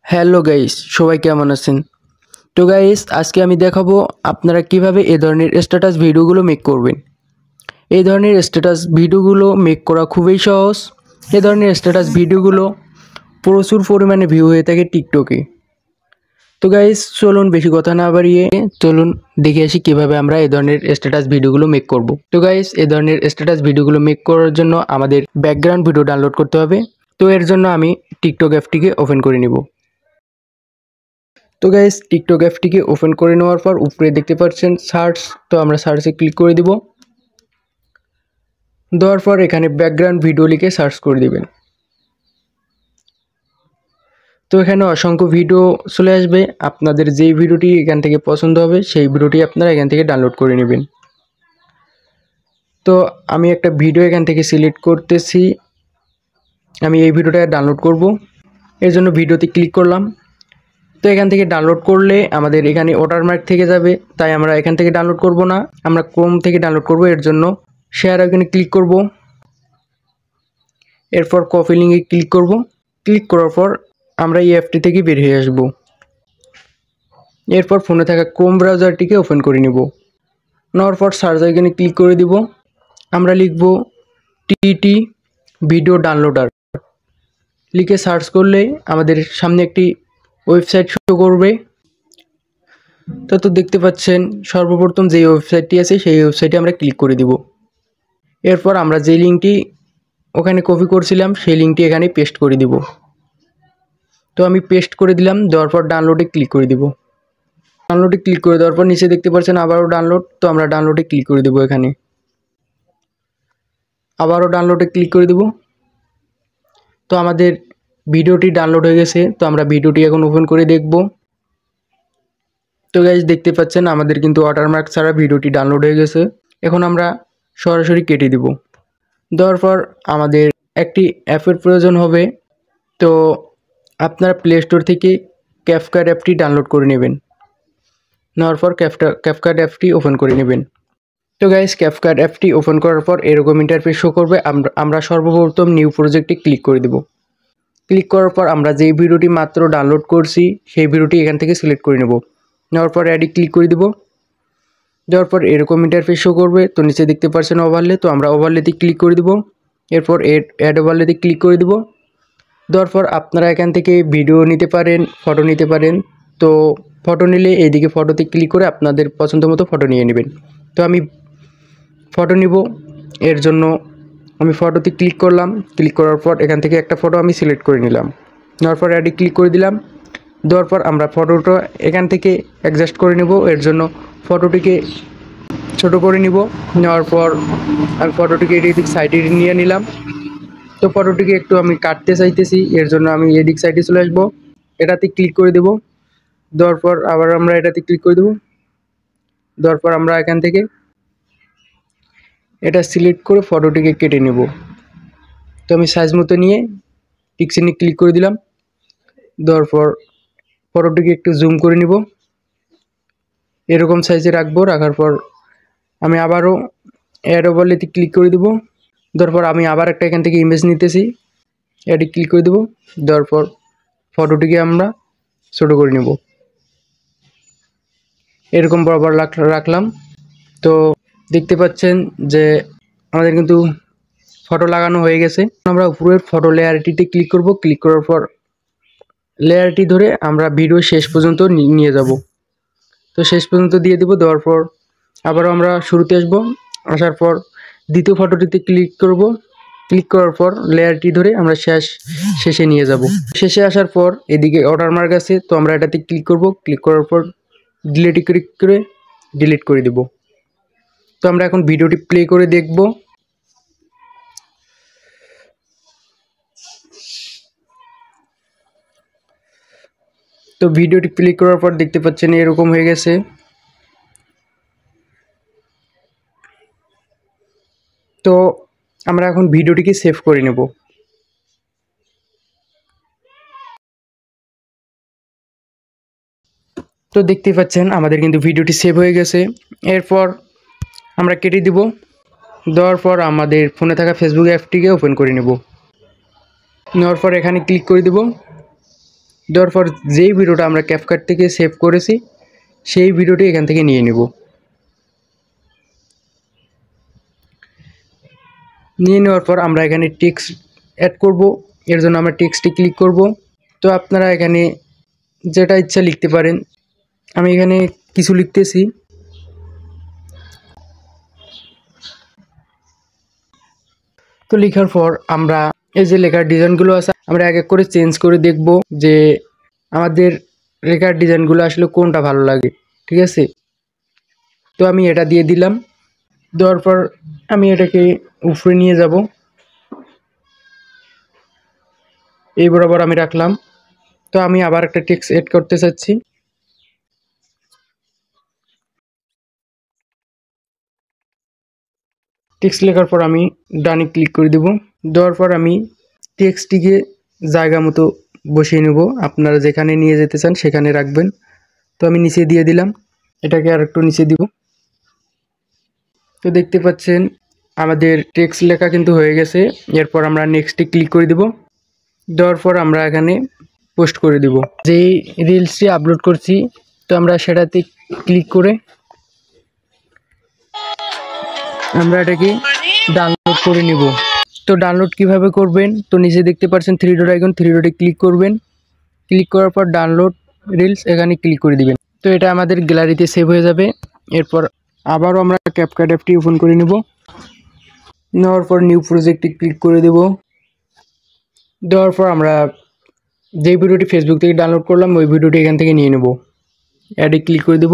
Hello guys, সবাই কেমন আছেন? তো গাইস, আজকে আমি দেখাবো আপনারা কিভাবে এই ধরনের স্ট্যাটাস ভিডিওগুলো মেক করবেন। এই ধরনের স্ট্যাটাস ভিডিওগুলো মেক করা খুবই সহজ। এই ধরনের স্ট্যাটাস ভিডিওগুলো প্রচুর পরিমাণে ভিউ হয়ে থাকে টিকটকে। তো গাইস, চলুন বেশি কথা না বাড়িয়ে চলুন দেখে আসি কিভাবে আমরা এই ধরনের স্ট্যাটাস ভিডিওগুলো মেক করব। তো গাইস, এই ধরনের স্ট্যাটাস ভিডিওগুলো মেক করার জন্য আমাদের ব্যাকগ্রাউন্ড ভিডিও ডাউনলোড করতে হবে। তো এর জন্য আমি টিকটক অ্যাপটিকে ওপেন করে নিব। তো গাইস, টিকটক অ্যাপটিকে ওপেন করে নেওয়ার পর উপরে দেখতে পাচ্ছেন সার্চ। তো আমরা সার্চে ক্লিক করে দিব। দেওয়ার পর এখানে ব্যাকগ্রাউন্ড ভিডিও লিখে সার্চ করে দিবেন। তো এখানে অসংখ্য ভিডিও চলে আসবে। আপনাদের যেই ভিডিওটি এখান থেকে পছন্দ হবে সেই ভিডিওটি আপনারা এখান থেকে ডাউনলোড করে নেবেন। তো আমি একটা ভিডিও এখান থেকে সিলেক্ট করতেছি। আমি এই ভিডিওটা ডাউনলোড করব। এর জন্য ভিডিওতে ক্লিক করলাম। তো এখান থেকে ডাউনলোড করলে আমাদের এখানে ওয়াটারমার্ক থেকে যাবে, তাই আমরা এখান থেকে ডাউনলোড করব না, আমরা ক্রোম থেকে ডাউনলোড করব। এর জন্য শেয়ার আইকনে ক্লিক করব। এরপর কপি লিঙ্কে ক্লিক করব। ক্লিক করার পর আমরা এই অ্যাপটি থেকে বের হয়ে আসব। এরপর ফোনে থাকা ক্রোম ব্রাউজারটিকে ওপেন করে নিব। নেওয়ার পর সার্চ আইকনে ক্লিক করে দিব। আমরা লিখব টিটি ভিডিও ডাউনলোডার। লিখে সার্চ করলে আমাদের সামনে একটি ওয়েবসাইট শো করবে। তো দেখতে পাচ্ছেন সর্বপ্রথম যে ওয়েবসাইটটি আছে সেই ওয়েবসাইটে আমরা ক্লিক করে দিব। এরপর আমরা যে লিঙ্কটি ওখানে কপি করছিলাম সেই লিঙ্কটি এখানে পেস্ট করে দিব। তো আমি পেস্ট করে দিলাম। দেওয়ার পর ডাউনলোডে ক্লিক করে দিব। ডাউনলোডে ক্লিক করে দেওয়ার পর নিচে দেখতে পাচ্ছেন আবারও ডাউনলোড। তো আমরা ডাউনলোডে ক্লিক করে দেব। এখানে আবারও ডাউনলোডে ক্লিক করে দেব। তো আমাদের ভিডিওটি ডাউনলোড হয়ে গেছে। তো আমরা ভিডিওটি এখন ওপেন করে দেখব। তো গাইস, দেখতে পাচ্ছেন আমাদের কিন্তু ওয়াটারমার্ক ছাড়া ভিডিওটি ডাউনলোড হয়ে গেছে। এখন আমরা সরাসরি কেটে দিব। দেওয়ার পর আমাদের একটি অ্যাপের প্রয়োজন হবে। তো আপনারা প্লে স্টোর থেকে ক্যাপকাট অ্যাপটি ডাউনলোড করে নেবেন। নেওয়ার পর ক্যাপকাট অ্যাপটি ওপেন করে নেবেন। তো গাইস, ক্যাপকাট অ্যাপটি ওপেন করার পর এরকম ইন্টারফেস শো করবে। আমরা সর্বপ্রথম নিউ প্রজেক্টে ক্লিক করে দেব। ক্লিক করার পর আমরা যেই ভিডিওটি মাত্র ডাউনলোড করছি সেই ভিডিওটি এখান থেকে সিলেক্ট করে নেব। নেওয়ার পর অ্যাডে ক্লিক করে দেব। দেওয়ার পর এরকম ইন্টারফেস শো করবে। তো নিচে দেখতে পাচ্ছেন ওভারলে। তো আমরা ওভারলেতে ক্লিক করে দেব। এরপর অ্যাড ওভারলেতে ক্লিক করে দেব। দেওয়ার পর আপনারা এখান থেকে ভিডিও নিতে পারেন, ফটো নিতে পারেন। তো ফটো নিলে এইদিকে ফটোতে ক্লিক করে আপনাদের পছন্দ মতো ফটো নিয়ে নেবেন। তো আমি ফটো নিব। এর জন্য আমি ফটোতে ক্লিক করলাম। ক্লিক করার পর এখান থেকে একটা ফটো আমি সিলেক্ট করে নিলাম। নেওয়ার পর অ্যাডে ক্লিক করে দিলাম। দেওয়ার পর আমরা ফটোটা এখান থেকে অ্যাডজাস্ট করে নেব। এর জন্য ফটোটিকে ছোট করে নিব। নেওয়ার পর আমি ফটোটিকে এদিক সাইডে নিয়ে নিলাম। তো ফটোটিকে একটু আমি কাটতে চাইতেছি, এর জন্য আমি এদিক সাইডে চলে আসবো। এটাতে ক্লিক করে দেব। দেওয়ার পর আবার আমরা এটাতে ক্লিক করে দেব। দেওয়ার পর আমরা এখান থেকে এটা সিলেক্ট করে ফটোটিকে কেটে নেব। তো আমি সাইজ মতো নিয়ে টিকচিহ্নে ক্লিক করে দিলাম। দেওয়ার পর ফটোটিকে একটু জুম করে নিব। এরকম সাইজে রাখবো। রাখার পর আমি আবারও অ্যাড ওভারলেতে ক্লিক করে দেব। দেওয়ার পর আমি আবার একটা এখান থেকে ইমেজ নিতেছি। অ্যাডে ক্লিক করে দেব। দেওয়ার পর ফটোটিকে আমরা ছোটো করে নেব। এরকম বরাবর রাখলাম। তো দেখতে পাচ্ছেন যে আমাদের কিন্তু ফটো লাগানো হয়ে গেছে। আমরা উপরের ফটো লেয়ারটিতে ক্লিক করব। ক্লিক করার পর লেয়ারটি ধরে আমরা ভিডিও শেষ পর্যন্ত নিয়ে যাব। তো শেষ পর্যন্ত দিয়ে দেব। দেওয়ার পর আবারও আমরা শুরুতে আসব। আসার পর দ্বিতীয় ফটোটিতে ক্লিক করব। ক্লিক করার পর লেয়ারটি ধরে আমরা শেষে নিয়ে যাব। শেষে আসার পর এদিকে ওয়াটারমার্ক আছে। তো আমরা এটাতে ক্লিক করব। ক্লিক করার পর ডিলিটে ক্লিক করে ডিলিট করে দেব। তো আমরা এখন ভিডিওটি প্লে করে দেখব। তো ভিডিওটি প্লে করার পর দেখতে পাচ্ছেন এরকম হয়ে গেছে। তো আমরা এখন ভিডিওটিকে সেভ করে নেব। তো দেখতে পাচ্ছেন আমাদের কিন্তু ভিডিওটি সেভ হয়ে গেছে। এরপর আমরা কেটে দিব। দেওয়ার পর আমাদের ফোনে থাকা ফেসবুক অ্যাপটিকে ওপেন করে নেব। নেওয়ার পর এখানে ক্লিক করে দেব। দেওয়ার পর যেই ভিডিওটা আমরা ক্যাপকাট থেকে সেভ করেছি সেই ভিডিওটি এখান থেকে নিয়ে নেব। নিয়ে নেওয়ার পর আমরা এখানে টেক্সট অ্যাড করব। এর জন্য আমরা টেক্সটে ক্লিক করব। তো আপনারা এখানে যেটা ইচ্ছা লিখতে পারেন। আমি এখানে কিছু লিখতেছি। তো লেখার পর আমরা এই যে লেখার ডিজাইনগুলো আছে আমরা এক এক করে চেঞ্জ করে দেখব যে আমাদের লেখার ডিজাইনগুলো আসলে কোনটা ভালো লাগে। ঠিক আছে, তো আমি এটা দিয়ে দিলাম। দেওয়ার পর আমি এটাকে উপরে নিয়ে যাব, এই বরাবর আমি রাখলাম। তো আমি আবার একটা টেক্সট এড করতে চাচ্ছি। টেক্সট লেখার পর আমি ডানে ক্লিক করে দেব। দেওয়ার পর আমি টেক্সটটিকে জায়গা মতো বসিয়ে নেব। আপনারা যেখানে নিয়ে যেতে চান সেখানে রাখবেন। তো আমি নিচে দিয়ে দিলাম, এটাকে আর একটু নিচে দিব। তো দেখতে পাচ্ছেন আমাদের টেক্সট লেখা কিন্তু হয়ে গেছে। এরপর আমরা নেক্সটে ক্লিক করে দেব। দেওয়ার পর আমরা এখানে পোস্ট করে দেব যেই রিলসটি আপলোড করছি। তো আমরা সেটাতে ক্লিক করে আমরা এটাকে ডাউনলোড করে নিব। তো ডাউনলোড কিভাবে করবেন, তো নিচে দেখতে পাচ্ছেন থ্রি ডট আইকন, থ্রি ডটে ক্লিক করবেন। ক্লিক করার পর ডাউনলোড রিলস এখানে ক্লিক করে দিবেন। তো এটা আমাদের গ্যালারিতে সেভ হয়ে যাবে। এরপর আবারও আমরা ক্যাপকাট অ্যাপটি ওপেন করে নেব। নেওয়ার পর নিউ প্রজেক্টে ক্লিক করে দেব। দেওয়ার পর আমরা যে ভিডিওটি ফেসবুক থেকে ডাউনলোড করলাম ওই ভিডিওটি এখান থেকে নিয়ে নেব। অ্যাডে ক্লিক করে দেব।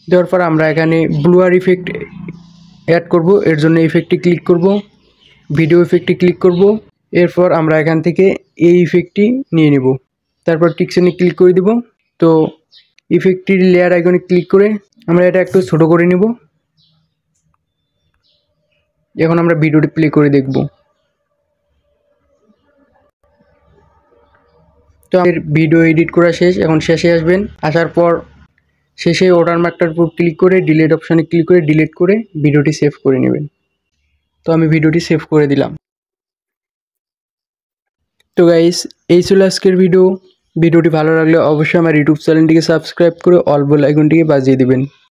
দেওয়ার পর আমরা এখানে ব্লুয়ার ইফেক্ট অ্যাড করব। এর জন্য ইফেক্টে ক্লিক করব, ভিডিও ইফেক্টে ক্লিক করব। এরপর আমরা এখান থেকে এই ইফেক্টটি নিয়ে নেব। তারপর টিকশনে ক্লিক করে দিব। তো ইফেক্টটির লেয়ার আইকনে ক্লিক করে আমরা এটা একটু ছোট করে নেব। এখন আমরা ভিডিওটি প্লে করে দেখব। তো আমাদের ভিডিও এডিট করা শেষ। এখন শেষে আসবেন, আসার পর শেষে ওয়াটারমার্কটার উপর ক্লিক করে ডিলিট অপশানে ক্লিক করে ডিলিট করে ভিডিওটি সেভ করে নেবেন। তো আমি ভিডিওটি সেভ করে দিলাম। তো গাইস, এই ছিল আজকের ভিডিওটি ভালো লাগলে অবশ্যই আমার ইউটিউব চ্যানেলটিকে সাবস্ক্রাইব করে অল বেল আইকনটিকে বাজিয়ে দিবেন।